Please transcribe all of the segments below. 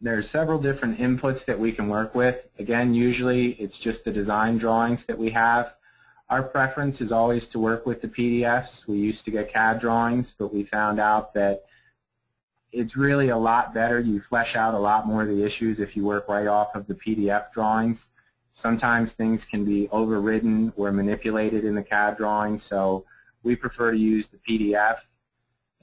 There are several different inputs that we can work with. Again, usually it's just the design drawings that we have. Our preference is always to work with the PDFs. We used to get CAD drawings, but we found out that it's really a lot better. You flesh out a lot more of the issues if you work right off of the PDF drawings. Sometimes things can be overridden or manipulated in the CAD drawings, so we prefer to use the PDF.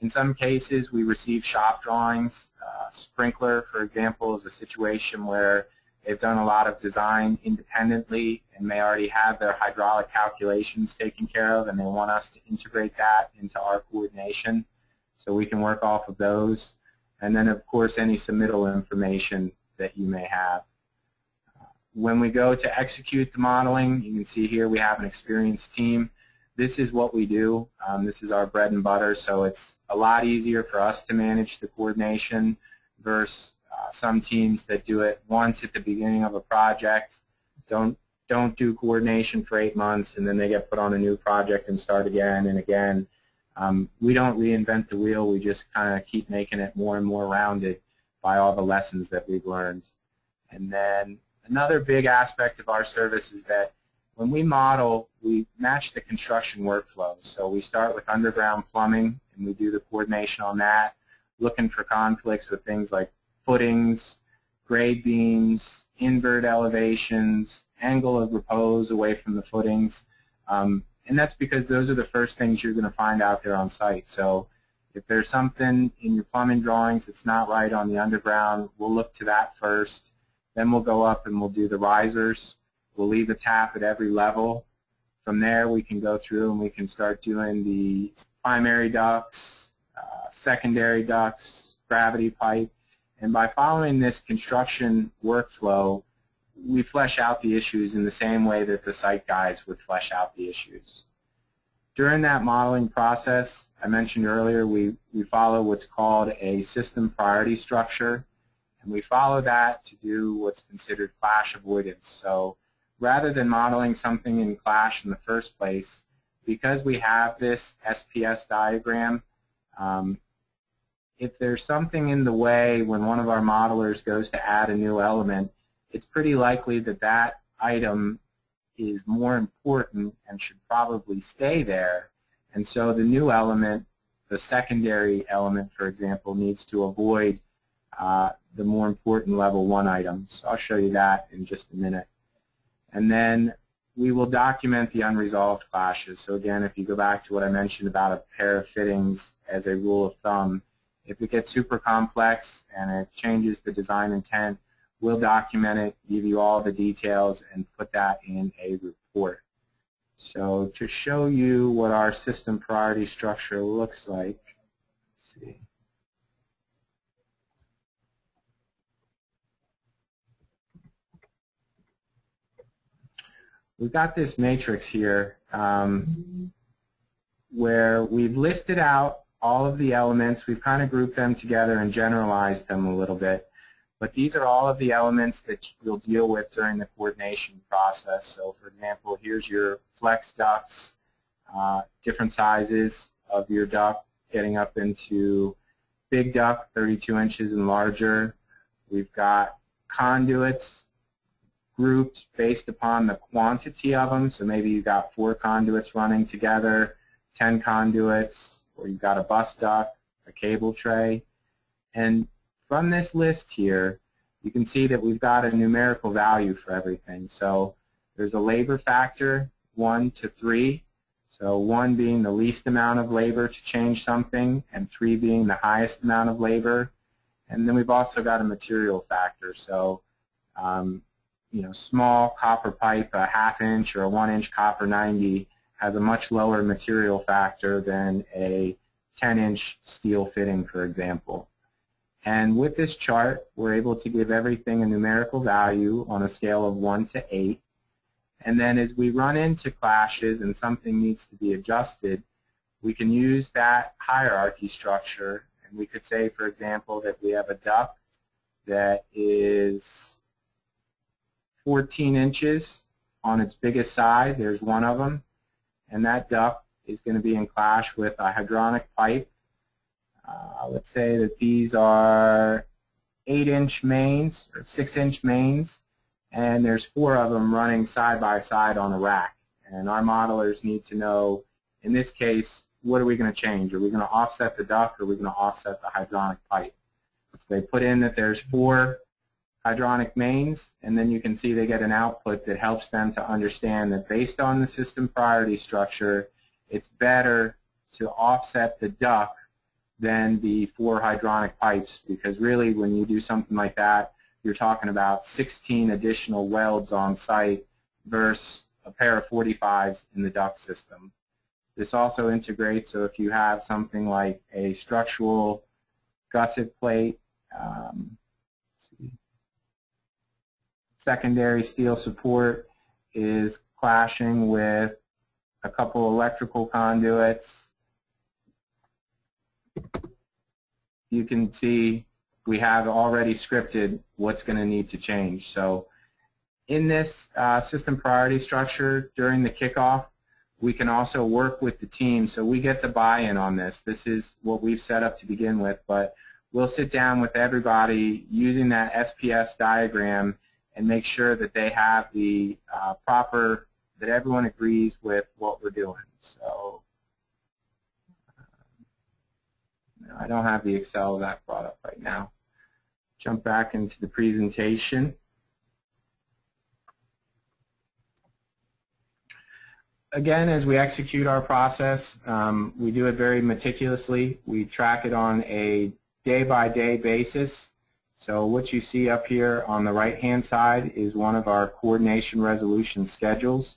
In some cases, we receive shop drawings. Sprinkler, for example, is a situation where they've done a lot of design independently and may already have their hydraulic calculations taken care of, and they want us to integrate that into our coordination. So we can work off of those. And then, of course, any submittal information that you may have. When we go to execute the modeling, you can see here we have an experienced team. This is what we do. This is our bread and butter, so it's a lot easier for us to manage the coordination versus some teams that do it once at the beginning of a project, don't do coordination for 8 months, and then they get put on a new project and start again and again. We don't reinvent the wheel. We just kind of keep making it more and more rounded by all the lessons that we've learned. And then another big aspect of our service is that when we model, we match the construction workflow. So we start with underground plumbing, and we do the coordination on that, looking for conflicts with things like footings, grade beams, invert elevations, angle of repose away from the footings. And that's because those are the first things you're going to find out there on site. So if there's something in your plumbing drawings that's not right on the underground, we'll look to that first. Then we'll go up and we'll do the risers. We'll leave a tap at every level. From there, we can go through and we can start doing the primary ducts, secondary ducts, gravity pipe. And by following this construction workflow, we flesh out the issues in the same way that the site guys would flesh out the issues. During that modeling process, I mentioned earlier, we follow what's called a system priority structure. And we follow that to do what's considered clash avoidance. So rather than modeling something in clash in the first place, because we have this SPS diagram, if there's something in the way when one of our modelers goes to add a new element, it's pretty likely that that item is more important and should probably stay there. And so the new element, the secondary element, for example, needs to avoid the more important level 1 item. So I'll show you that in just a minute. And then we will document the unresolved clashes. So again, if you go back to what I mentioned about a pair of fittings as a rule of thumb, if it gets super complex and it changes the design intent, we'll document it, give you all the details, and put that in a report. So to show you what our system priority structure looks like, let's see. We've got this matrix here where we've listed out all of the elements. We've kind of grouped them together and generalized them a little bit. But these are all of the elements that you'll deal with during the coordination process. So for example, here's your flex ducts, different sizes of your duct getting up into big duct, 32 inches and larger. We've got conduits grouped based upon the quantity of them. So maybe you've got 4 conduits running together, 10 conduits, or you've got a bus duct, a cable tray. And from this list here, you can see that we've got a numerical value for everything. So there's a labor factor, 1 to 3. So 1 being the least amount of labor to change something, and 3 being the highest amount of labor. And then we've also got a material factor. So you know, small copper pipe, a 1/2 inch or a 1 inch copper 90 has a much lower material factor than a 10-inch steel fitting, for example. And with this chart, we're able to give everything a numerical value on a scale of 1 to 8. And then as we run into clashes and something needs to be adjusted, we can use that hierarchy structure. And we could say, for example, that we have a duct that is 14 inches on its biggest side. There's one of them. And that duct is going to be in clash with a hydronic pipe. Let's say that these are 8-inch mains or 6-inch mains, and there's 4 of them running side by side on a rack. And our modelers need to know, in this case, what are we going to change? Are we going to offset the duct, or are we going to offset the hydronic pipe? So they put in that there's 4 hydronic mains, and then you can see they get an output that helps them to understand that based on the system priority structure, it's better to offset the duct than the 4 hydronic pipes, because really when you do something like that, you're talking about 16 additional welds on site versus a pair of 45s in the duct system. This also integrates, so if you have something like a structural gusset plate, secondary steel support is clashing with a couple electrical conduits, you can see we have already scripted what's going to need to change. So in this system priority structure during the kickoff, we can also work with the team, so we get the buy-in on this. This is what we've set up to begin with, but we'll sit down with everybody using that SPS diagram and make sure that they have the that everyone agrees with what we're doing. So I don't have the Excel of that brought up right now. Jump back into the presentation. Again, as we execute our process, we do it very meticulously. We track it on a day-by-day basis. So what you see up here on the right-hand side is one of our coordination resolution schedules.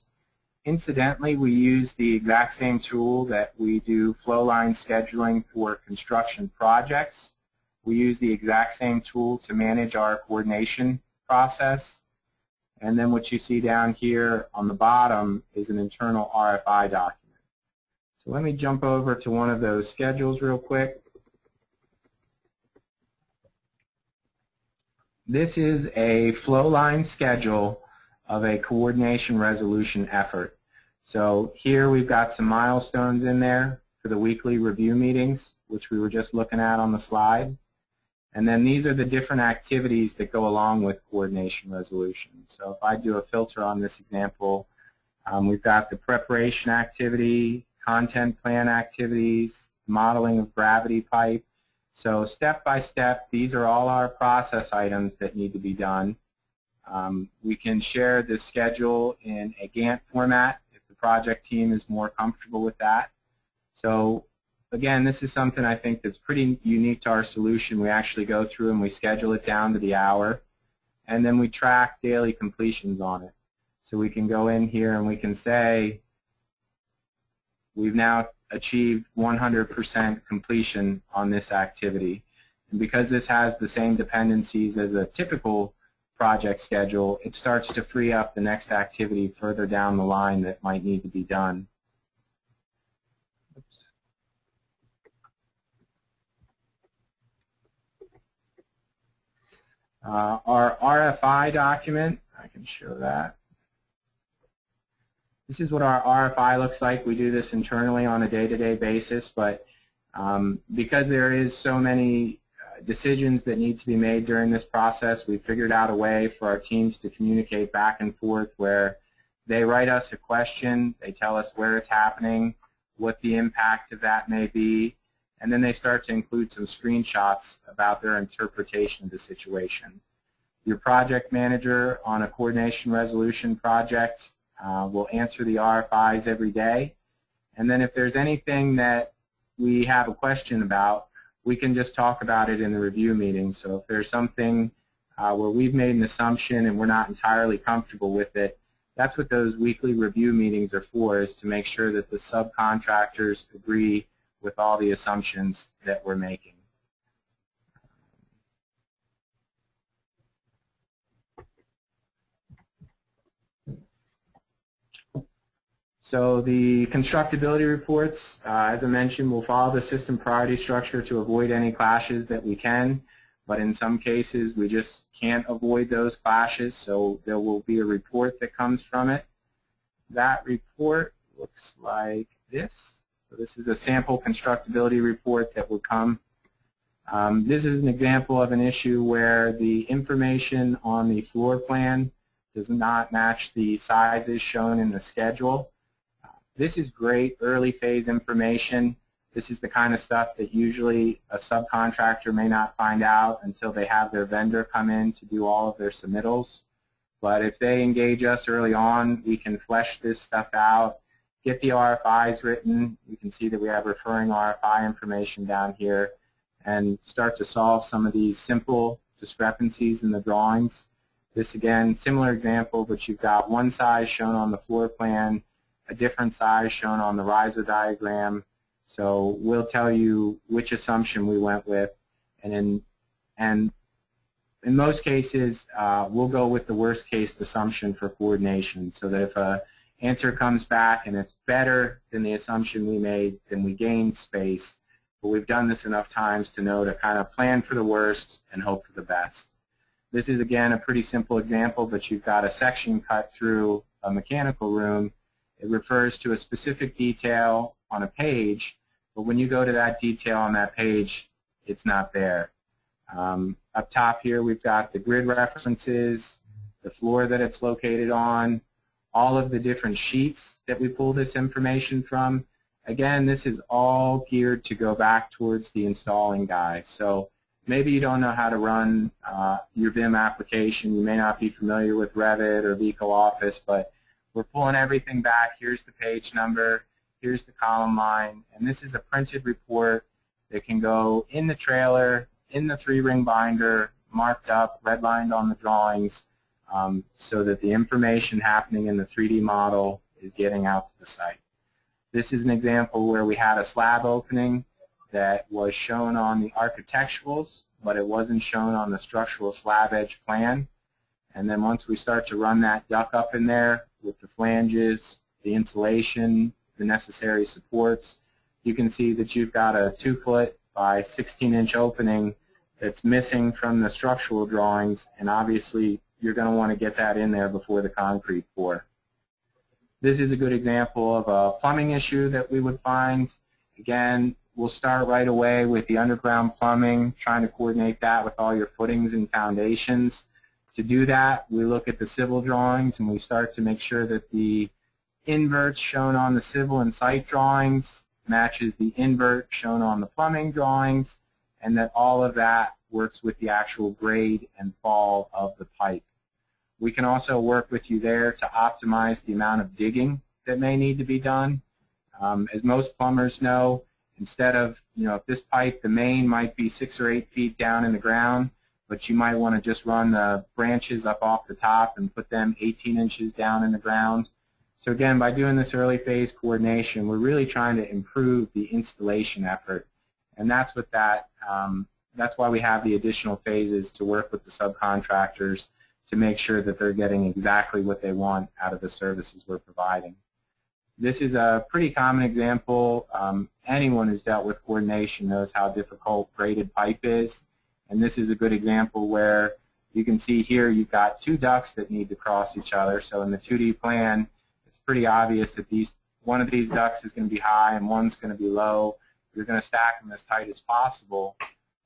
Incidentally, we use the exact same tool that we do Flowline scheduling for construction projects. We use the exact same tool to manage our coordination process. And then what you see down here on the bottom is an internal RFI document. So let me jump over to one of those schedules real quick. This is a Flowline schedule of a coordination resolution effort. So here we've got some milestones in there for the weekly review meetings, which we were just looking at on the slide. And then these are the different activities that go along with coordination resolution. So if I do a filter on this example, we've got the preparation activity, content plan activities, modeling of gravity pipe. So step by step, these are all our process items that need to be done. We can share this schedule in a Gantt format if the project team is more comfortable with that. So again, this is something I think that's pretty unique to our solution. We actually go through and we schedule it down to the hour, and then we track daily completions on it. So we can go in here and we can say we've now achieved 100% completion on this activity. And because this has the same dependencies as a typical project schedule, it starts to free up the next activity further down the line that might need to be done. Oops. Our RFI document, I can show that. This is what our RFI looks like. We do this internally on a day-to-day basis, but because there is so many decisions that need to be made during this process, we figured out a way for our teams to communicate back and forth where they write us a question, they tell us where it's happening, what the impact of that may be, and then they start to include some screenshots about their interpretation of the situation. Your project manager on a coordination resolution project will answer the RFIs every day, and then if there's anything that we have a question about, we can just talk about it in the review meeting. So if there's something where we've made an assumption and we're not entirely comfortable with it, that's what those weekly review meetings are for, is to make sure that the subcontractors agree with all the assumptions that we're making. So the constructability reports, as I mentioned, will follow the system priority structure to avoid any clashes that we can, but in some cases we just can't avoid those clashes, so there will be a report that comes from it. That report looks like this. So this is a sample constructability report that will come This is an example of an issue where the information on the floor plan does not match the sizes shown in the schedule. This is great early phase information. This is the kind of stuff that usually a subcontractor may not find out until they have their vendor come in to do all of their submittals. But if they engage us early on, we can flesh this stuff out, get the RFIs written. You can see that we have referring RFI information down here, and start to solve some of these simple discrepancies in the drawings. This, again, similar example, but you've got one size shown on the floor plan, a different size shown on the riser diagram. So we'll tell you which assumption we went with, and in most cases, we'll go with the worst case assumption for coordination, so that if an answer comes back and it's better than the assumption we made, then we gain space. But we've done this enough times to know to kind of plan for the worst and hope for the best. This is, again, a pretty simple example, but you've got a section cut through a mechanical room. It refers to a specific detail on a page, but when you go to that detail on that page, it's not there. Up top here, we've got the grid references, the floor that it's located on, all of the different sheets that we pull this information from. Again, this is all geared to go back towards the installing guy. So maybe you don't know how to run your BIM application. You may not be familiar with Revit or Vico Office, but we're pulling everything back. Here's the page number. Here's the column line. And this is a printed report that can go in the trailer, in the 3-ring binder, marked up, redlined on the drawings, so that the information happening in the 3D model is getting out to the site. This is an example where we had a slab opening that was shown on the architecturals, but it wasn't shown on the structural slab edge plan. And then once we start to run that duct up in there with the flanges, the insulation, the necessary supports, you can see that you've got a 2-foot by 16-inch opening that's missing from the structural drawings, and obviously you're going to want to get that in there before the concrete pour. This is a good example of a plumbing issue that we would find. Again, we'll start right away with the underground plumbing, trying to coordinate that with all your footings and foundations. To do that, we look at the civil drawings and we start to make sure that the inverts shown on the civil and site drawings matches the invert shown on the plumbing drawings, and that all of that works with the actual grade and fall of the pipe. We can also work with you there to optimize the amount of digging that may need to be done. As most plumbers know, instead of, if this pipe, the main might be 6 or 8 feet down in the ground, but you might want to just run the branches up off the top and put them 18 inches down in the ground. So again, by doing this early phase coordination, we're really trying to improve the installation effort. And that's what that's why we have the additional phases to work with the subcontractors to make sure that they're getting exactly what they want out of the services we're providing. This is a pretty common example. Anyone who's dealt with coordination knows how difficult braided pipe is. And this is a good example where you can see here you've got 2 ducts that need to cross each other. So in the 2D plan, it's pretty obvious that one of these ducts is going to be high and one's going to be low. You're going to stack them as tight as possible.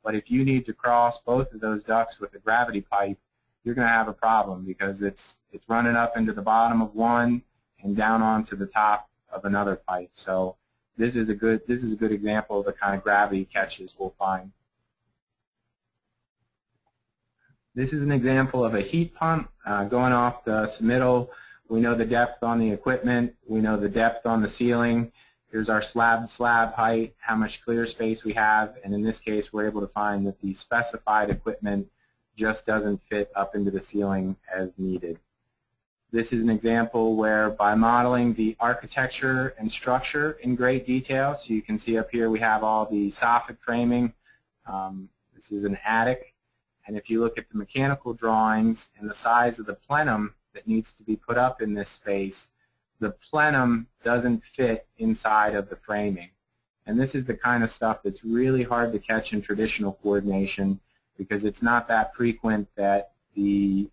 But if you need to cross both of those ducts with a gravity pipe, you're going to have a problem because it's running up into the bottom of one and down onto the top of another pipe. So this is a good example of the kind of gravity catches we'll find. This is an example of a heat pump going off the submittal. We know the depth on the equipment. We know the depth on the ceiling. Here's our slab height, how much clear space we have, and in this case we're able to find that the specified equipment just doesn't fit up into the ceiling as needed. This is an example where by modeling the architecture and structure in great detail, so you can see up here we have all the soffit framing. This is an attic, and if you look at the mechanical drawings and the size of the plenum that needs to be put up in this space, the plenum doesn't fit inside of the framing. And this is the kind of stuff that's really hard to catch in traditional coordination because it's not that frequent that the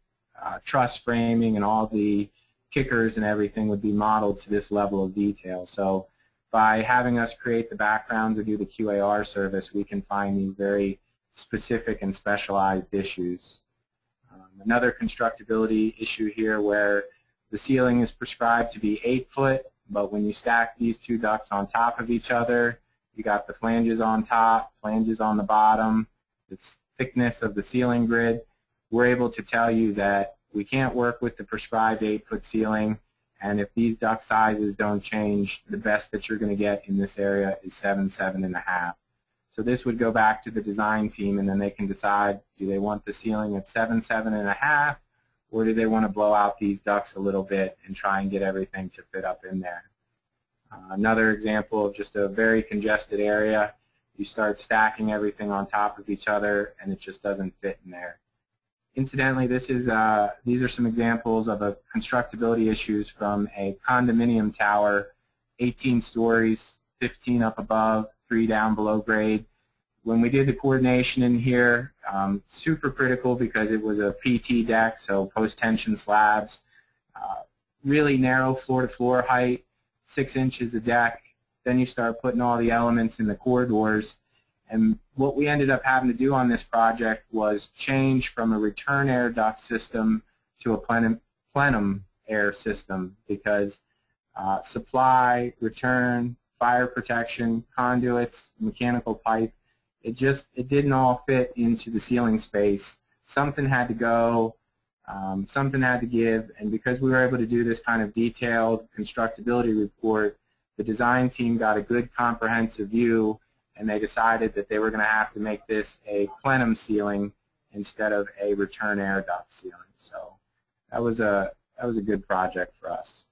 truss framing and all the kickers and everything would be modeled to this level of detail. So by having us create the background to do the QAR service, we can find these very specific and specialized issues. Another constructability issue here where the ceiling is prescribed to be 8 foot, but when you stack these two ducts on top of each other, you got the flanges on top, flanges on the bottom, the thickness of the ceiling grid. We're able to tell you that we can't work with the prescribed 8-foot ceiling, and if these duct sizes don't change, the best that you're going to get in this area is 7, 7.5. So this would go back to the design team, and then they can decide, do they want the ceiling at 7, 7.5, or do they want to blow out these ducts a little bit and try and get everything to fit up in there. Another example of just a very congested area, you start stacking everything on top of each other and it just doesn't fit in there. Incidentally, these are some examples of constructability issues from a condominium tower, 18 stories, 15 up above, 3 down below grade. When we did the coordination in here, super critical because it was a PT deck, so post-tension slabs, really narrow floor-to-floor height, 6 inches a deck. Then you start putting all the elements in the corridors. And what we ended up having to do on this project was change from a return air duct system to a plenum air system because supply, return, fire protection, conduits, mechanical pipe, it didn't all fit into the ceiling space. Something had to go, something had to give, and because we were able to do this kind of detailed constructability report, the design team got a good comprehensive view, and they decided that they were going to have to make this a plenum ceiling instead of a return air duct ceiling. So that was a good project for us.